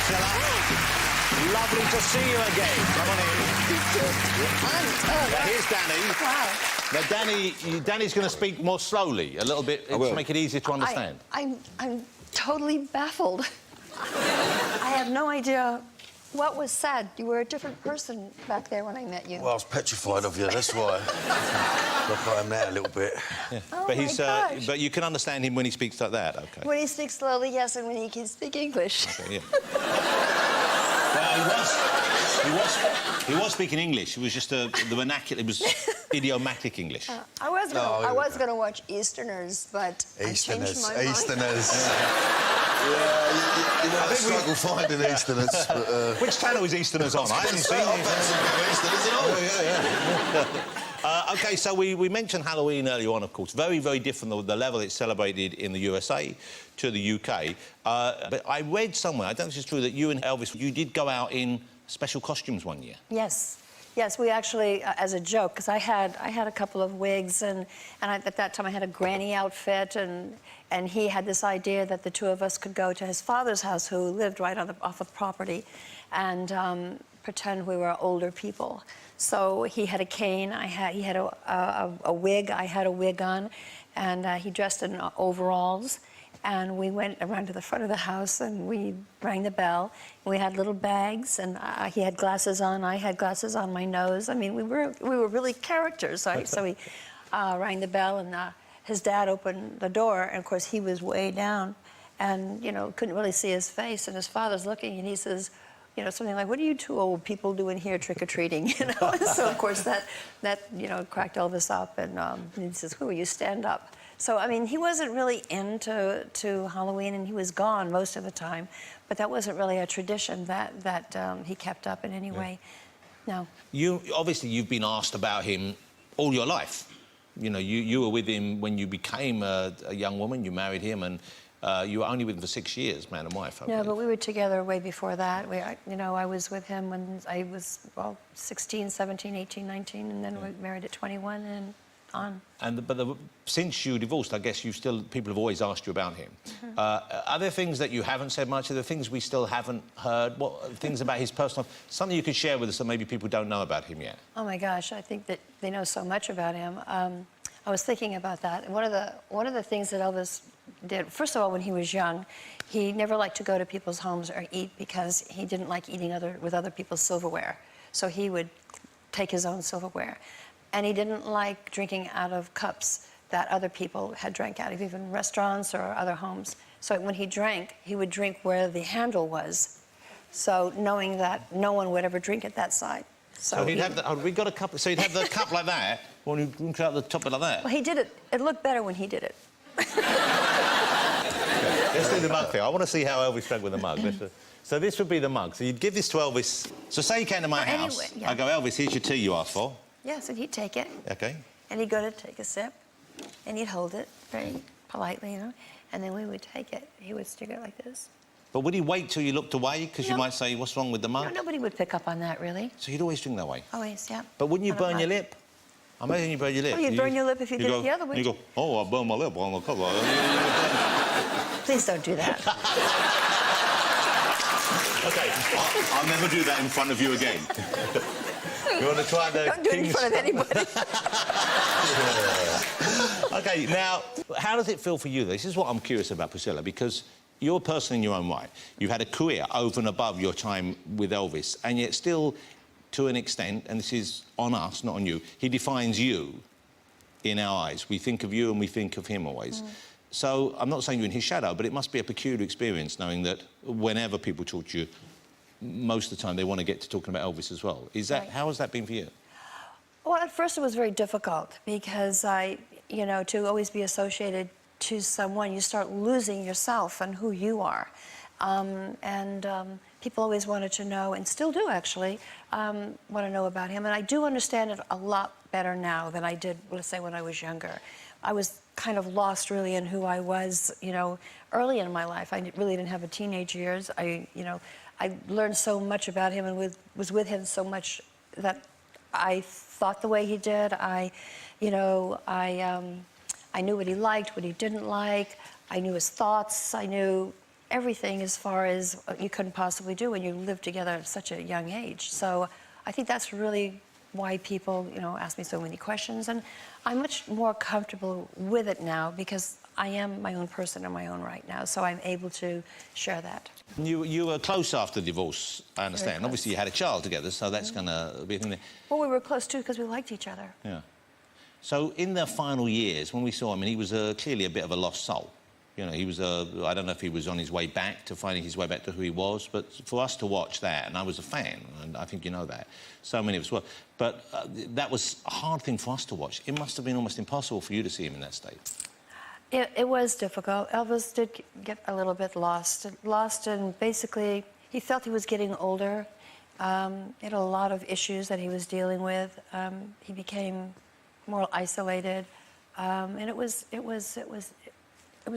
Priscilla. Lovely to see you again. Come on in. Now, here's Danny. Wow. Now, Danny's going to speak more slowly, a little bit, to make it easier to understand. I'm totally baffled. I have no idea what was said. You were a different person back there when I met you. Well, I was petrified of you, that's why. Look, I am now a little bit. Yeah. Oh, but my gosh. but you can understand him when he speaks like that, OK? When he speaks slowly, yes, and when he can speak English. Okay, yeah. Well, he was speaking English. It was just the vernacular. It was idiomatic English. I was gonna watch Easterners, but I changed my mind. Easterners. You know, I struggle finding Easterners. But, Which channel is Easterners on? I haven't seen Easterners at all. Yeah. OK, so we mentioned Halloween earlier on, of course. Very, very different, the level it's celebrated in the USA to the UK. But I read somewhere, I don't know if it's true, that you and Elvis, you did go out in special costumes one year. Yes. Yes, we actually, as a joke, because I had a couple of wigs, and at that time I had a granny outfit, and he had this idea that the two of us could go to his father's house, who lived right off of property, and pretend we were older people. So he had a cane, he had a wig, I had a wig on, and he dressed in overalls. And we went around to the front of the house and we rang the bell. And we had little bags, and he had glasses on, I had glasses on my nose. I mean, we were really characters. So we rang the bell, and his dad opened the door, and of course he was way down, and you know, couldn't really see his face. And his father's looking, and he says, you know, something like, "What are you two old people doing here trick-or-treating?" You know. And so of course that you know, cracked Elvis up, and he says, "Who are you? Stand up." So, I mean, he wasn't really into Halloween, and he was gone most of the time. But that wasn't really a tradition that he kept up in any way. No. Obviously, you've been asked about him all your life. You know, you were with him when you became a young woman. You married him, and you were only with him for 6 years, man and wife. Yeah, but we were together way before that. You know, I was with him when I was, well, 16, 17, 18, 19, and then we married at 21, and on. But since you divorced, I guess people have always asked you about him. Are there things that you haven't said much? Are there things we still haven't heard? What things about his personal... Something you could share with us that maybe people don't know about him yet? Oh, my gosh, I think that they know so much about him. I was thinking about that. And one of the things that Elvis did, first of all, when he was young, he never liked to go to people's homes or eat because he didn't like eating with other people's silverware. So he would take his own silverware. And he didn't like drinking out of cups that other people had drank out of, even restaurants or other homes. So when he drank, he would drink where the handle was, so knowing that no one would ever drink at that side. So he'd have we got a cup. So he'd have the cup like that, when he drinks out the top like that. Well, he did it. It looked better when he did it. Let's do the mug thing. I want to see how Elvis drank with the mug. So this would be the mug. So you'd give this to Elvis. So say you came to my house. Anyway, yeah. I go, Elvis, here's your tea you asked for. Yes, and he'd take it. OK. And he'd go to take a sip, and he'd hold it very politely, you know, and then we would take it. He would stick it like this. But would he wait till you looked away? Because you might say, what's wrong with the mug? No, nobody would pick up on that, really. So you'd always drink that way? Always, yeah. But wouldn't you burn your lip? I imagine you burn your lip. Well, you'd burn your lip if you did it the other way. You go, oh, I burned my lip on the cover. Please don't do that. OK, I'll never do that in front of you again. You want to try the Don't do it in front of anybody. OK, now, how does it feel for you? This is what I'm curious about, Priscilla, because you're a person in your own right. You've had a career over and above your time with Elvis, and yet still, to an extent, and this is on us, not on you, he defines you in our eyes. We think of you and we think of him always. So I'm not saying you're in his shadow, but it must be a peculiar experience knowing that whenever people talk to you, most of the time they want to get to talking about Elvis as well. Is that how has that been for you? Well, at first it was very difficult because you know, to always be associated to someone, you start losing yourself and who you are. People always wanted to know, and still do actually, want to know about him. And I do understand it a lot better now than I did, let's say, when I was younger. I was kind of lost really in who I was, you know, early in my life. I really didn't have a teenage years. You know, I learned so much about him and was with him so much that I thought the way he did. You know, I knew what he liked, what he didn't like. I knew his thoughts. I knew everything as far as you couldn't possibly do when you live together at such a young age. So I think that's really why people, you know, ask me so many questions. And I'm much more comfortable with it now because I am my own person in my own right now, so I'm able to share that. You were close after the divorce, I understand. close. Obviously, you had a child together, so that's going to be a thing there. Well, we were close too because we liked each other. Yeah. So in the final years, when we saw him, and he was clearly a bit of a lost soul. You know, he was I don't know if he was on his way back to finding his way back to who he was, but for us to watch that, and I was a fan, and I think you know that, so many of us were, but that was a hard thing for us to watch. It must have been almost impossible for you to see him in that state. It was difficult. Elvis did get a little bit lost, and basically he felt he was getting older. He had a lot of issues that he was dealing with. He became more isolated, and it was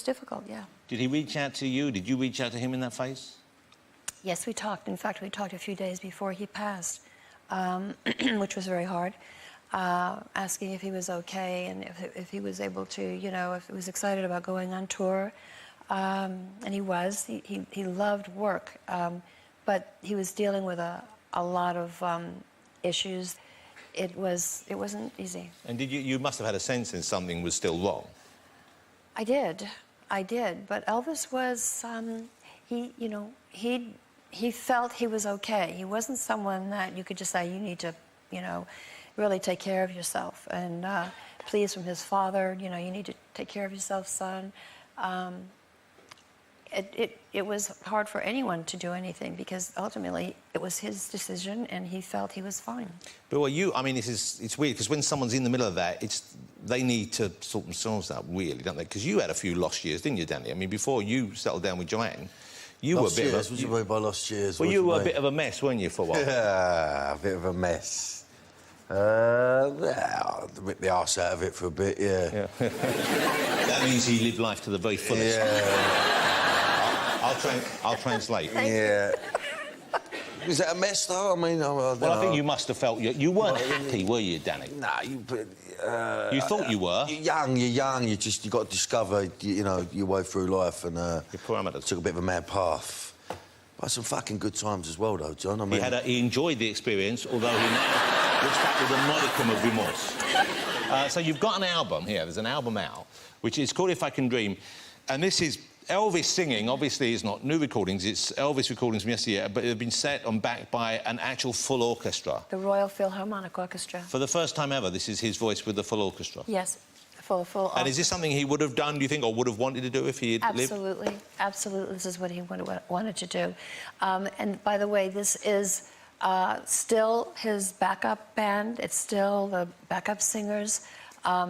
difficult. Yeah. Did he reach out to you? Did you reach out to him in that phase? Yes, we talked. In fact, we talked a few days before he passed, which was very hard. Asking if he was okay and if he was able to, you know, if he was excited about going on tour. And he was. He loved work, but he was dealing with a lot of issues. It wasn't easy. And did you must have had a sense that something was still wrong? I did. But Elvis was, he felt he was okay. He wasn't someone that you could just say, you need to, you know, really take care of yourself. And pleas from his father, you know, you need to take care of yourself, son. It was hard for anyone to do anything because ultimately it was his decision and he felt he was fine. But I mean, it's weird because when someone's in the middle of that, they need to sort themselves out, really, don't they? Because you had a few lost years, didn't you, Danny? I mean, before you settled down with Joanne, you were a bit of a... What do you mean by lost years? Well, you were a bit of a mess, weren't you, for a while? Yeah, a bit of a mess. Ripped the arse out of it for a bit, yeah. That means he lived life to the very fullest. Yeah. I'll translate. Yeah. Is that a mess, though? I mean, I think you must have felt... You weren't happy, were you, Danny? Nah, you thought you were? You're young. You got to discover, you know, your way through life, and your parameters. Took a bit of a mad path. But some fucking good times as well, though, John. I mean... He enjoyed the experience, although he now looks back with a modicum of remorse. So you've got an album here. There's an album out, which is called If I Can Dream, and this is Elvis singing. Obviously, it's not new recordings. It's Elvis recordings from yesteryear, but they've been set and backed by an actual full orchestra. The Royal Philharmonic Orchestra. For the first time ever, this is his voice with the full orchestra. Yes. Full and is this something he would have done, do you think, or would have wanted to do if he had lived? Absolutely. This is what he wanted to do. And by the way, this is still his backup band. It's still the backup singers.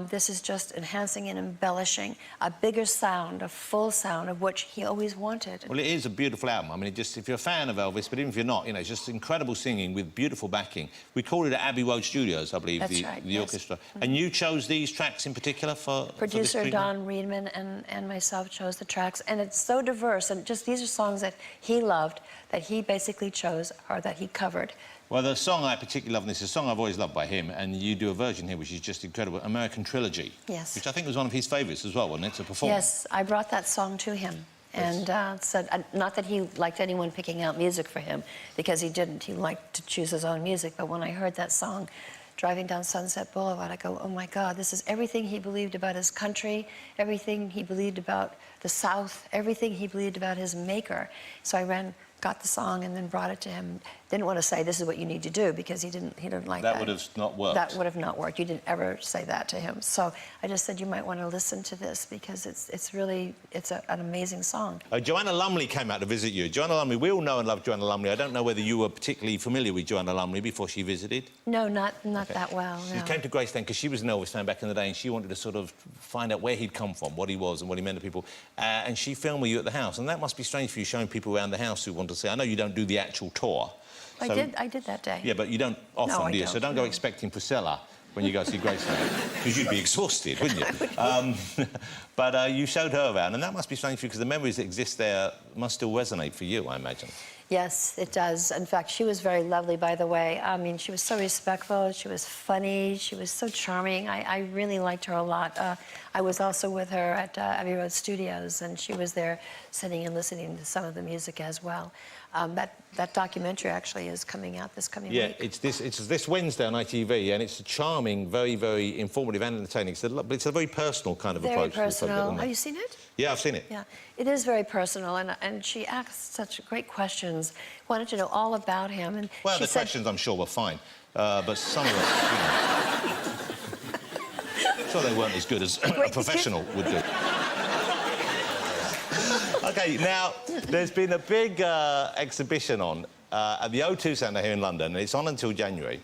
This is just enhancing and embellishing a bigger sound, a full sound of which he always wanted. Well, it is a beautiful album. I mean, if you're a fan of Elvis, but even if you're not, you know, it's just incredible singing with beautiful backing. We called it at Abbey Road Studios, I believe, That's right, the orchestra. And you chose these tracks in particular for Producer for this Don Reedman and myself chose the tracks, and it's so diverse, and just these are songs that he loved, that he basically chose, or that he covered. Well, the song I particularly love, and this is a song I've always loved by him, and you do a version here which is just incredible, American Trilogy. Yes. Which I think was one of his favourites as well, wasn't it, to perform? Yes, I brought that song to him. Yes. And said, not that he liked anyone picking out music for him, because he didn't. He liked to choose his own music. But when I heard that song, driving down Sunset Boulevard, I go, oh, my God, this is everything he believed about his country, everything he believed about the South, everything he believed about his maker. So I got the song and then brought it to him. Didn't want to say this is what you need to do because he didn't like that. That would have not worked. That would have not worked. You didn't ever say that to him. So I just said you might want to listen to this because it's really an amazing song. Joanna Lumley came out to visit you. Joanna Lumley, we all know and love Joanna Lumley. I don't know whether you were particularly familiar with Joanna Lumley before she visited. No, not that well. She no. came to Graceland because she was an Elvis fan back in the day and she wanted to sort of find out where he'd come from, what he was and what he meant to people. And she filmed with you at the house. And that must be strange for you, showing people around the house who want to say, I know you don't do the actual tour. So, I did that day. Yeah, but you don't often, no, do you? Don't, so don't go expecting Priscilla when you go see Graceland, because you'd be exhausted, wouldn't you? But you showed her around, and that must be strange for you, because the memories that exist there must still resonate for you, I imagine. Yes, it does. In fact, she was very lovely, by the way. I mean, she was so respectful, she was funny, she was so charming. I really liked her a lot. I was also with her at Abbey Road Studios, and she was there sitting and listening to some of the music as well. That documentary actually is coming out this coming week. Yeah, it's this Wednesday on ITV, and it's a charming, very, very informative and entertaining. But it's a very personal kind of approach. Very to the subject, personal. isn't it? Have you seen it? Yeah, I've seen it. Yeah, it is very personal, and she asked such great questions. Wanted to know all about him, and Well, she the said, questions I'm sure were fine, but some of them, sure they weren't as good as a professional would do. OK, now, there's been a big exhibition on at the O2 Centre here in London, and it's on until January.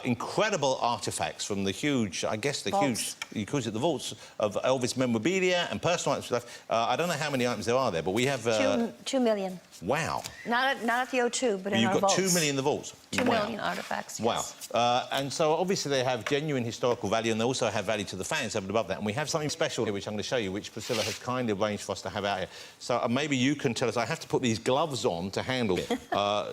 Incredible artefacts from the huge, I guess the vaults. huge, you call it the vaults of Elvis memorabilia and personal items and stuff. I don't know how many items there are there, but we have... 2 million. Wow. Not at the O2, but in You've our got vaults. 2 million in the vaults. 2 Wow. million artifacts, Wow. yes. And so, obviously, they have genuine historical value, and they also have value to the fans over and above that. And we have something special here, which I'm going to show you, which Priscilla has kindly arranged for us to have out here. So maybe you can tell us... I have to put these gloves on to handle it.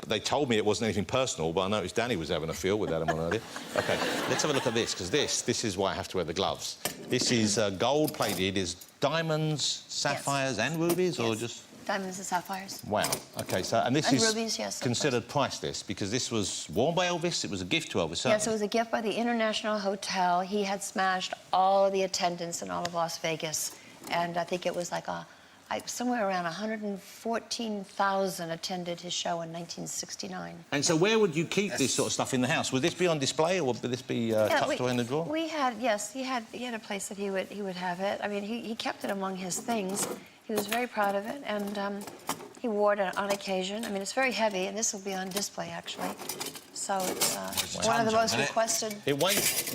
They told me it wasn't anything personal, but I noticed Danny was having a feel with that one earlier. OK, let's have a look at this, because this is why I have to wear the gloves. This is gold-plated. Is diamonds, sapphires and rubies, or just... Diamonds and sapphires. Wow. OK, so... And this And is rubies, yes, of considered priceless, because this was worn by Elvis. It was a gift to Elvis, certainly. Yes, it was a gift by the International Hotel. He had smashed all of the attendants in all of Las Vegas. And I think it was like somewhere around 114,000 attended his show in 1969. And so where would you keep this sort of stuff in the house? Would this be on display, or would this be tucked away in the drawer? We had, yes, he had a place that he would have it. I mean, he kept it among his things. He was very proud of it, and he wore it on occasion. I mean, it's very heavy, and this will be on display, actually. So it's one of the most requested... It weighs...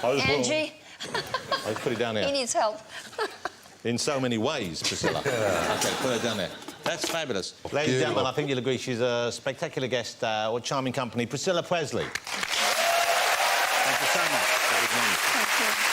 Angie? Let's put it down there. He needs help. In so many ways, Priscilla. OK, put it down there. That's fabulous. Ladies and gentlemen, I think you'll agree she's a spectacular guest. What charming company. Priscilla Presley. Thank you so much. Thank you.